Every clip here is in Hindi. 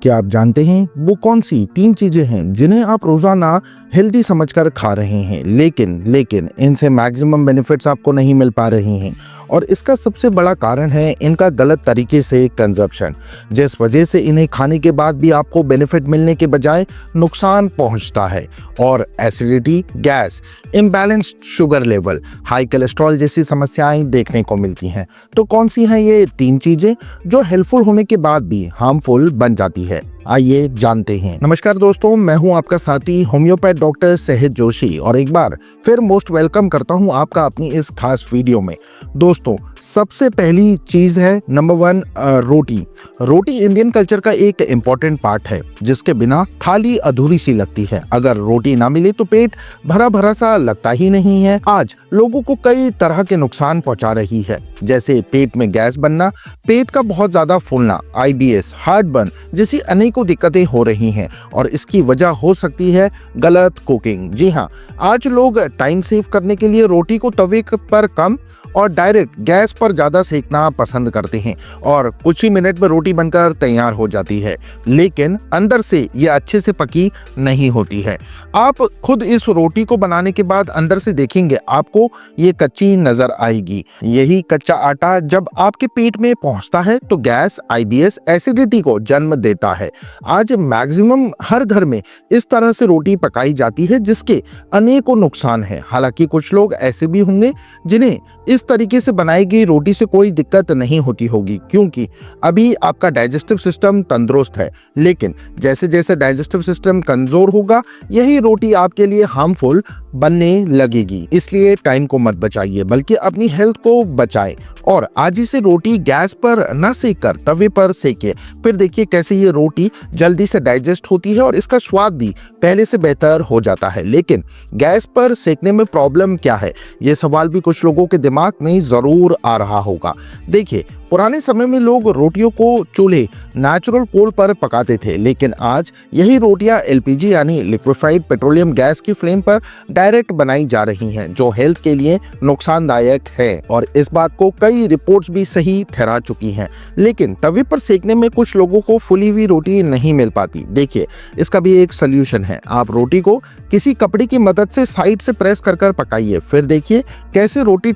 क्या आप जानते हैं वो कौन सी 3 चीजें हैं जिन्हें आप रोजाना हेल्दी समझकर खा रहे हैं, लेकिन इनसे मैक्सिमम बेनिफिट्स आपको नहीं मिल पा रहे हैं। और इसका सबसे बड़ा कारण है इनका गलत तरीके से कंजप्शन, जिस वजह से इन्हें खाने के बाद भी आपको बेनिफिट मिलने के बजाय नुकसान पहुंचता है। और acidity, gas, imbalanced sugar level, high cholesterol जैसी समस्याएं देखने को मिलती हैं। तो कौन सी हैं ये 3 चीजें जो हेल्पफुल होने के बाद भी हार्मफुल बन जाती है? आइए जानते हैं। नमस्कार दोस्तों, मैं हूं आपका साथी होम्योपैथ डॉक्टर सहज जोशी और एक बार फिर मोस्ट वेलकम करता हूं आपका अपनी इस खास वीडियो में। दोस्तों, सबसे पहली चीज है नंबर 1 रोटी। रोटी इंडियन कल्चर का एक इम्पॉर्टेंट पार्ट है जिसके बिना थाली अधूरी सी लगती है। अगर रोटी ना मिले तो पेट भरा भरा सा लगता ही नहीं है। आज लोगों को कई तरह के नुकसान पहुंचा रही है, जैसे पेट में गैस बनना, पेट का बहुत ज्यादा फूलना, IBS, हार्टबर्न जैसी अनेकों दिक्कतें हो रही हैं। और इसकी वजह हो सकती है गलत कुकिंग। जी हाँ, आज लोग टाइम सेव करने के लिए रोटी को तवे पर कम और डायरेक्ट गैस पर ज्यादा सेकना पसंद करते हैं और कुछ ही मिनट में रोटी बनकर तैयार हो जाती है, लेकिन अंदर से ये अच्छे से पकी नहीं होती है। आप खुद इस रोटी को बनाने के बाद अंदर से देखेंगे आपको ये कच्ची नजर आएगी। यही कच्चा आटा जब आपके पेट में पहुंचता है तो गैस, IBS, एसिडिटी को जन्म देता है। आज मैक्सिमम हर घर में इस तरह से रोटी पकाई जाती है जिसके अनेकों नुकसान है। हालांकि कुछ लोग ऐसे भी होंगे जिन्हें इस तरीके से बनाई गई रोटी से कोई दिक्कत नहीं होती होगी, क्योंकि अभी आपका डाइजेस्टिव सिस्टम तंदुरुस्त है। लेकिन जैसे जैसे डाइजेस्टिव सिस्टम कमजोर होगा, यही रोटी आपके लिए हार्मफुल बनने लगेगी। इसलिए टाइम को मत बचाइए, बल्कि अपनी हेल्थ को बचाएं और आज ही से रोटी गैस पर न सेक कर तवे पर सेकिए। फिर देखिए कैसे ये रोटी जल्दी से डाइजेस्ट होती है और इसका स्वाद भी पहले से बेहतर हो जाता है। लेकिन गैस पर सेकने में प्रॉब्लम क्या है, ये सवाल भी कुछ लोगों के दिमाग में जरूर आ रहा होगा। देखिए, पुराने समय में लोग रोटियों को चूल्हे, नेचुरल कोल पर पकाते थे, लेकिन आज यही रोटियां LPG यानी लिक्विफाइड पेट्रोलियम गैस की फ्लेम पर डायरेक्ट बनाई जा रही हैं, जो हेल्थ के लिए नुकसानदायक है। और इस बात को कई रिपोर्ट्स भी सही ठहरा चुकी हैं। लेकिन तवे पर सेकने में कुछ लोगों को फुली हुई रोटी नहीं मिल पाती। देखिए, इसका भी एक सोल्यूशन है। आप रोटी को किसी कपड़े की मदद से साइड से प्रेस कर कर पकाइए। फिर देखिए कैसे रोटी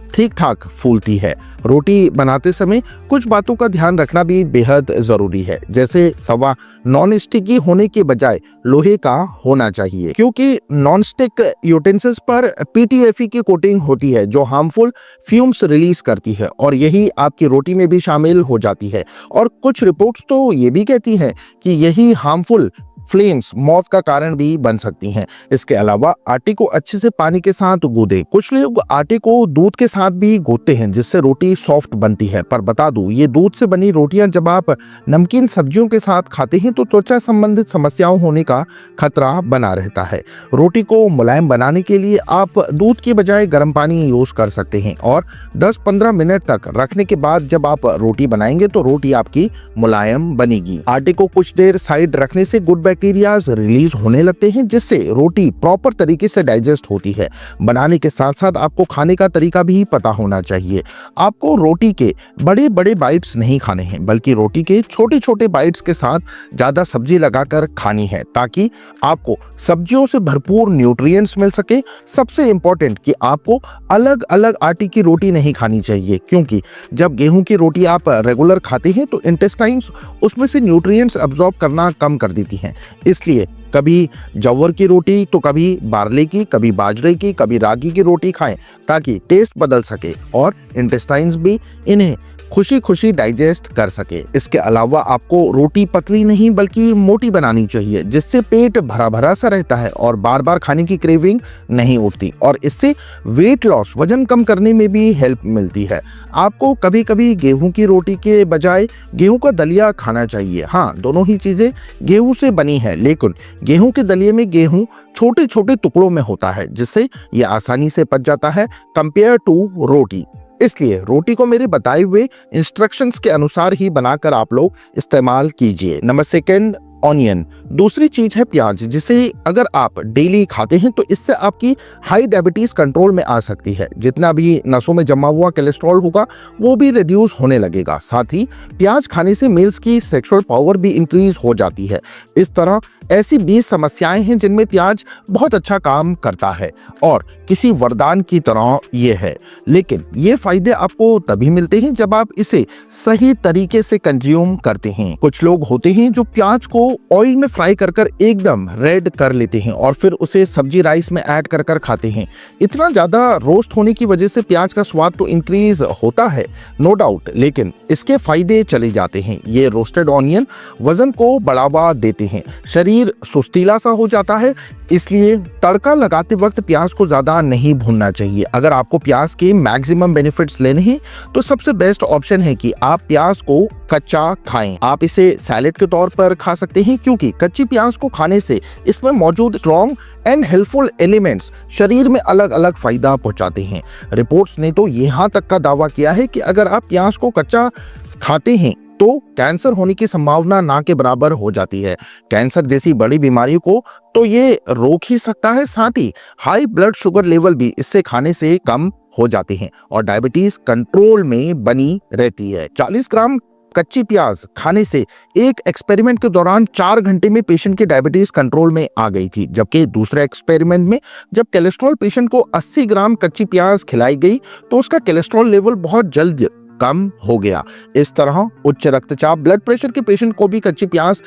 ठीक ठाक फूलती है। रोटी बनाते समय कुछ बातों का ध्यान रखना भी बेहद जरूरी है, जैसे तवा नॉन स्टिकी होने के बजाय लोहे का होना चाहिए, क्योंकि नॉन स्टिक यूटेंसिल्स पर PTFE की कोटिंग होती है जो हार्मफुल फ्यूम्स रिलीज करती है और यही आपकी रोटी में भी शामिल हो जाती है। और कुछ रिपोर्ट्स तो ये भी कहती हैं कि यही हार्मफुल फ्लेम्स मौत का कारण भी बन सकती हैं। इसके अलावा आटे को अच्छे से पानी के साथ गूंदें। कुछ लोग आटे को दूध के साथ भी गूंथते हैं जिससे रोटी सॉफ्ट बनती है, पर बता दूं, ये दूध से बनी रोटियां जब आप नमकीन सब्जियों के साथ खाते हैं तो त्वचा संबंधित समस्याओं होने का खतरा बना रहता है। रोटी को मुलायम बनाने के लिए आप दूध के बजाय गर्म पानी यूज कर सकते हैं और 10-15 मिनट तक रखने के बाद जब आप रोटी बनाएंगे तो रोटी आपकी मुलायम बनेगी। आटे को कुछ देर साइड रखने से गुड बैक्टीरियाज रिलीज होने लगते हैं जिससे रोटी प्रॉपर तरीके से डाइजेस्ट होती है। बनाने के साथ साथ आपको खाने का तरीका भी पता होना चाहिए। आपको रोटी के बड़े बड़े बाइट्स नहीं खाने हैं, बल्कि रोटी के छोटे छोटे बाइट्स के साथ ज्यादा सब्जी लगाकर खानी है ताकि आपको सब्जियों से भरपूर न्यूट्रिएंट्स मिल सके। सबसे इंपॉर्टेंट कि आपको अलग अलग आटे की रोटी नहीं खानी चाहिए, क्योंकि जब गेहूं की रोटी आप रेगुलर खाते हैं तो इंटेस्टाइन्स उसमें से न्यूट्रिएंट्स अब्सॉर्ब करना कम कर देती हैं। इसलिए कभी जवर की रोटी तो कभी बार्ले की, कभी बाजरे की, कभी रागी की रोटी खाएं ताकि टेस्ट बदल सके और इंटेस्टाइन्स भी इन्हें खुशी खुशी डाइजेस्ट कर सके। इसके अलावा आपको रोटी पतली नहीं बल्कि मोटी बनानी चाहिए, जिससे पेट भरा भरा सा रहता है और बार बार खाने की क्रेविंग नहीं उठती और इससे वेट लॉस, वजन कम करने में भी हेल्प मिलती है। आपको कभी कभी गेहूं की रोटी के बजाय गेहूं का दलिया खाना चाहिए। हाँ, दोनों ही चीजें गेहूं से बनी है, लेकिन गेहूं के दलिये में गेहूं छोटे छोटे टुकड़ों में होता है जिससे यह आसानी से पच जाता है कंपेयर टू रोटी। इसलिए रोटी को मेरे बताए हुए इंस्ट्रक्शंस के अनुसार ही बनाकर आप लोग इस्तेमाल कीजिए। Number 2, onion. दूसरी चीज है प्याज, जिसे अगर आप डेली खाते हैं तो इससे आपकी हाई डायबिटीज कंट्रोल में आ सकती है। जितना भी नसों में जमा हुआ कोलेस्ट्रॉल होगा वो भी रिड्यूस होने लगेगा। साथ ही प्याज खाने से मेल्स की सेक्सुअल पावर भी इंक्रीज हो जाती है। इस तरह ऐसी 20 समस्याएं हैं जिनमें प्याज बहुत अच्छा काम करता है और किसी वरदान की तरह ये है। लेकिन ये फायदे आपको तभी मिलते हैं जब आप इसे सही तरीके से कंज्यूम करते हैं। कुछ लोग होते हैं जो प्याज को ऑयल में फ्राई कर कर एकदम रेड कर लेते हैं और फिर उसे सब्जी राइस में ऐड कर कर खाते हैं। इतना ज्यादा रोस्ट होने की वजह से प्याज का स्वाद तो इंक्रीज होता है, नो डाउट, लेकिन इसके फायदे चले जाते हैं। ये रोस्टेड ऑनियन वजन को बढ़ावा देते हैं, शरीर सुस्तीला सा हो जाता है, इसलिए तड़का लगाते वक्त प्याज को ज्यादा नहीं भूनना चाहिए। अगर आपको प्याज के मैक्सिमम बेनिफिट्स लेने हैं तो सबसे बेस्ट ऑप्शन है कि आप प्याज को कच्चा खाएं। आप इसे सैलेड के तौर पर खा सकते हैं, क्योंकि कच्ची प्याज को खाने से इसमें मौजूद स्ट्रॉन्ग एंड हेल्पफुल एलिमेंट्स शरीर में अलग अलग फायदा पहुंचाते हैं। रिपोर्ट्स ने तो यहाँ तक का दावा किया है कि अगर आप प्याज को कच्चा खाते हैं तो कैंसर होने की संभावना ना के बराबर हो जाती है। कैंसर जैसी बड़ी बीमारी को तो ये रोक ही सकता है, साथ ही हाई ब्लड शुगर लेवल भी इससे खाने से कम हो जाते हैं और डायबिटीज कंट्रोल में बनी रहती है। 40 ग्राम कच्ची प्याज खाने से एक एक्सपेरिमेंट के दौरान 4 घंटे में पेशेंट की डायबिटीज कंट्रोल में आ गई थी, जबकि दूसरे एक्सपेरिमेंट में जब कोलेस्ट्रॉल पेशेंट को 80 ग्राम कच्ची प्याज खिलाई गई तो उसका कोलेस्ट्रॉल लेवल बहुत जल्द कम हो गया। इस तरह उच्च रक्तचाप, ब्लड प्रेशर के पेशेंट को भी कच्ची प्याज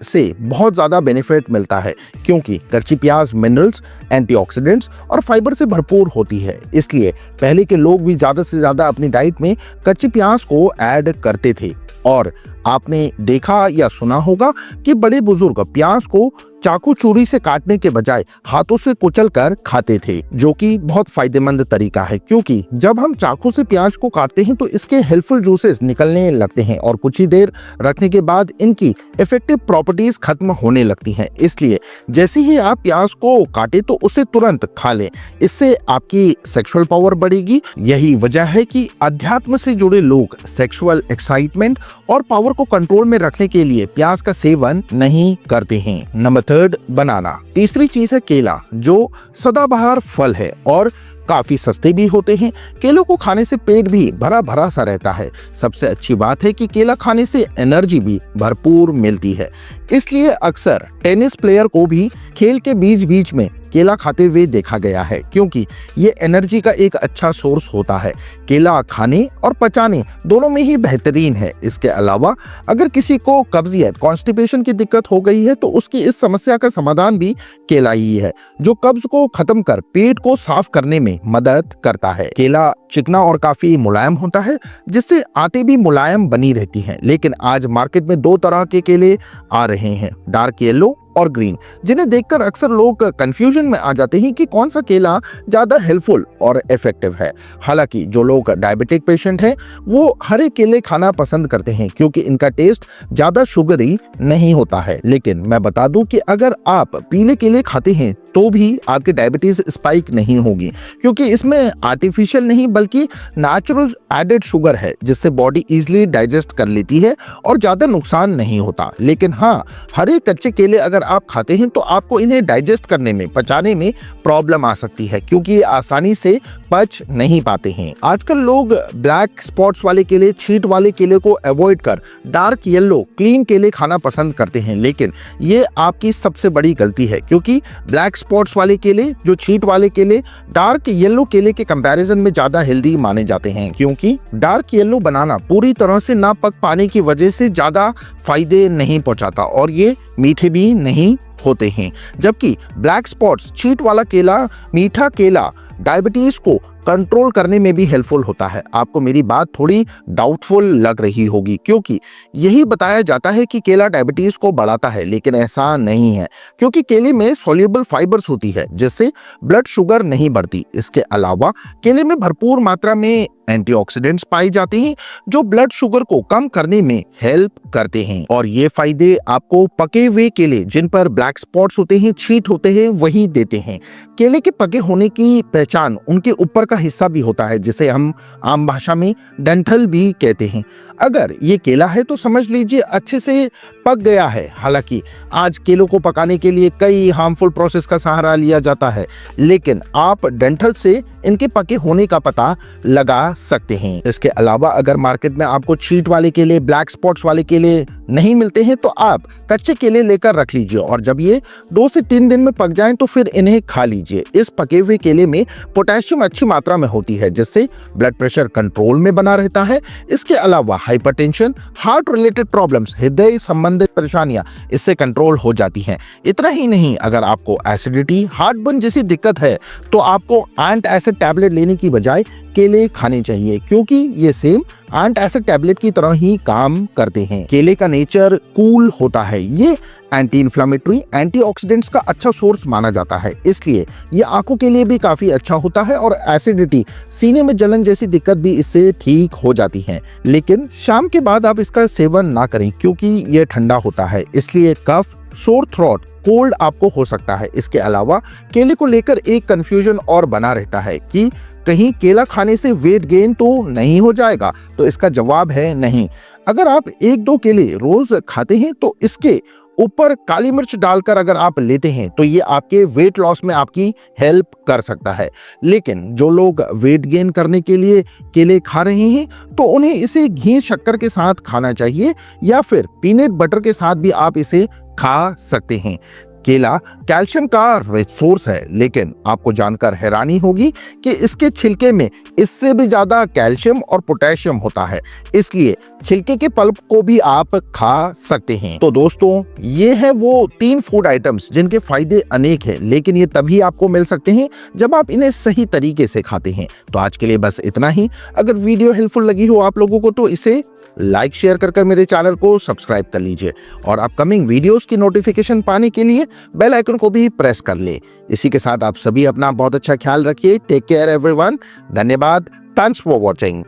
से बहुत ज्यादा बेनिफिट मिलता है, क्योंकि कच्ची प्याज मिनरल्स, एंटीऑक्सीडेंट्स और फाइबर से भरपूर होती है। इसलिए पहले के लोग भी ज्यादा से ज्यादा अपनी डाइट में कच्ची प्याज को ऐड करते थे और आपने देखा या सुना होगा कि बड़े बुजुर्ग प्याज को चाकू चूरी से काटने के बजाय हाथों से कुचल कर खाते थे, जो कि बहुत फायदेमंद तरीका है, क्योंकि जब हम चाकू से प्याज को काटते हैं तो इसके हेल्पफुल जूसेस निकलने लगते हैं और कुछ ही देर रखने के बाद इनकी इफेक्टिव प्रॉपर्टीज खत्म होने लगती हैं। इसलिए जैसे ही आप प्याज को काटे तो उसे तुरंत खा लें, इससे आपकी सेक्सुअल पावर बढ़ेगी। यही वजह है कि अध्यात्म से जुड़े लोग सेक्सुअल एक्साइटमेंट और पावर को कंट्रोल में रखने के लिए प्याज का सेवन नहीं करते हैं। नंबर 3, बनाना। तीसरी चीज है केला, जो सदाबहार फल है और काफी सस्ते भी होते हैं। केलों को खाने से पेट भी भरा भरा सा रहता है। सबसे अच्छी बात है कि केला खाने से एनर्जी भी भरपूर मिलती है, इसलिए अक्सर टेनिस प्लेयर को भी खेल के बीच बीच में केला खाते हुए देखा गया है, क्योंकि ये एनर्जी का एक अच्छा सोर्स होता है। केला खाने और पचाने दोनों में ही बेहतरीन है। इसके अलावा अगर किसी को कब्जियत, कॉन्स्टिपेशन की दिक्कत हो गई है तो उसकी इस समस्या का समाधान भी केला ही है, जो कब्ज को खत्म कर पेट को साफ करने में मदद करता है। केला चिकना और काफी मुलायम होता है, जिससे आंतें भी मुलायम बनी रहती हैं। लेकिन आज मार्केट में 2 तरह के केले आ रहे हैं, डार्क येलो और ग्रीन, जिन्हें देखकर अक्सर लोग कंफ्यूजन में आ जाते हैं कि कौन सा केला ज्यादा हेल्पफुल और इफेक्टिव है। हालांकि जो लोग डायबिटिक पेशेंट हैं वो हरे केले खाना पसंद करते हैं, क्योंकि इनका टेस्ट ज्यादा शुगरी नहीं होता है। लेकिन मैं बता दूं कि अगर आप पीले केले खाते हैं तो भी आपकी डायबिटीज स्पाइक नहीं होगी, क्योंकि इसमें आर्टिफिशियल नहीं बल्कि नेचुरल एडेड शुगर है, जिससे बॉडी इजीली डाइजेस्ट कर लेती है और ज्यादा नुकसान नहीं होता। लेकिन हाँ, हरे कच्चे केले अगर आप खाते हैं तो आपको इन्हें डाइजेस्ट करने में, पचाने में प्रॉब्लम आ सकती है, क्योंकि ये आसानी से पच नहीं पाते हैं। आजकल लोग ब्लैक स्पॉट्स वाले केले, छींट वाले केले को अवॉइड कर डार्क येलो क्लीन केले खाना पसंद करते हैं, लेकिन ये आपकी सबसे बड़ी गलती है, क्योंकि ब्लैक स्पॉट्स वाले केले, जो छींट वाले केले, डार्क येलो केले के कंपैरिजन में ज्यादा हेल्दी माने जाते हैं, क्योंकि डार्क येलो बनाना पूरी तरह से ना पक पाने की वजह से ज्यादा फायदे नहीं पहुंचाता और ये मीठे भी नहीं होते हैं। जबकि ब्लैक स्पॉट्स छींट वाला केला, मीठा केला डायबिटीज को कंट्रोल करने में भी हेल्पफुल होता है। आपको मेरी बात थोड़ी डाउटफुल लग रही होगी, क्योंकि यही बताया जाता है कि केला डायबिटीज को बढ़ाता है, लेकिन ऐसा नहीं है, क्योंकि केले में सोल्यूबल फाइबर्स होती है, जिससे ब्लड शुगर नहीं बढ़ती। इसके अलावा केले में भरपूर मात्रा में एंटीऑक्सीडेंट्स पाए जाते हैं, जो ब्लड शुगर को कम करने में हेल्प करते हैं। और ये फायदे आपको पके हुए केले, जिन पर ब्लैक स्पॉट्स होते हैं, छींट होते हैं, वही देते हैं। केले के पके होने की पहचान उनके ऊपर का हिस्सा भी होता है, जिसे हम आम भाषा में डंठल भी कहते हैं। अगर ये केला है तो समझ लीजिए अच्छे से पक गया है। हालांकि आज केलों को पकाने के लिए कई हार्मफुल प्रोसेस का सहारा लिया जाता है, लेकिन आप डेंटल से इनके पके होने का पता लगा सकते हैं। इसके अलावा अगर मार्केट में आपको छींट वाले केले, ब्लैक स्पॉट्स वाले केले नहीं मिलते हैं तो आप कच्चे केले लेकर रख लीजिए और जब ये 2 से 3 दिन में पक जाएं तो फिर इन्हें खा लीजिए। इस पके हुए केले में पोटेशियम अच्छी मात्रा में होती है, जिससे ब्लड प्रेशर कंट्रोल में बना रहता है। इसके अलावा हाइपरटेंशन, हार्ट रिलेटेड प्रॉब्लम्स, हृदय संबंधित परेशानियां इससे कंट्रोल हो जाती हैं। इतना ही नहीं, अगर आपको एसिडिटी, हार्टबर्न जैसी दिक्कत है तो आपको एंट एसिड टैबलेट लेने की बजाय केले खाने चाहिए, क्योंकि ये सेम एंट एसिड टैबलेट की तरह ही काम करते हैं। केले का नेचर कूल होता है, ये एंटी इन्फ्लामेटरी, एंटीऑक्सीडेंट्स का अच्छा सोर्स माना जाता है, इसलिए ये आंखों के लिए भी काफी अच्छा होता है और एसिडिटी, सीने में जलन जैसी दिक्कत भी इससे ठीक हो जाती है। लेकिन शाम के बाद आप इसका सेवन ना करें, क्योंकि ये ठंडा होता है, इसलिए कफ, सोर थ्रोट, कोल्ड आपको हो सकता है। इसके अलावा केले को लेकर एक कंफ्यूजन और बना रहता है कि कहीं केला खाने से वेट गेन तो नहीं हो जाएगा, तो इसका जवाब है नहीं। अगर आप 1-2 केले रोज खाते हैं तो इसके ऊपर काली मिर्च डालकर अगर आप लेते हैं तो ये आपके वेट लॉस में आपकी हेल्प कर सकता है। लेकिन जो लोग वेट गेन करने के लिए केले खा रहे हैं तो उन्हें इसे घी शक्कर के साथ खाना चाहिए या फिर पीनट बटर के साथ भी आप इसे खा सकते हैं। केला कैल्शियम का रिच सोर्स है, लेकिन आपको जानकर हैरानी होगी कि इसके छिलके में इससे भी ज्यादा कैल्शियम और पोटेशियम होता है, इसलिए छिलके के पल्प को भी आप खा सकते हैं। तो दोस्तों, ये है वो 3 फूड आइटम्स जिनके फायदे अनेक हैं, लेकिन ये तभी आपको मिल सकते हैं जब आप इन्हें सही तरीके से खाते हैं। तो आज के लिए बस इतना ही। अगर वीडियो हेल्पफुल लगी हो आप लोगों को तो इसे लाइक शेयर कर मेरे चैनल को सब्सक्राइब कर लीजिए और अपकमिंग वीडियोस की नोटिफिकेशन पाने के लिए बेल आइकन को भी प्रेस कर ले। इसी के साथ आप सभी अपना बहुत अच्छा ख्याल रखिए। Take care everyone. धन्यवाद। Thanks for watching.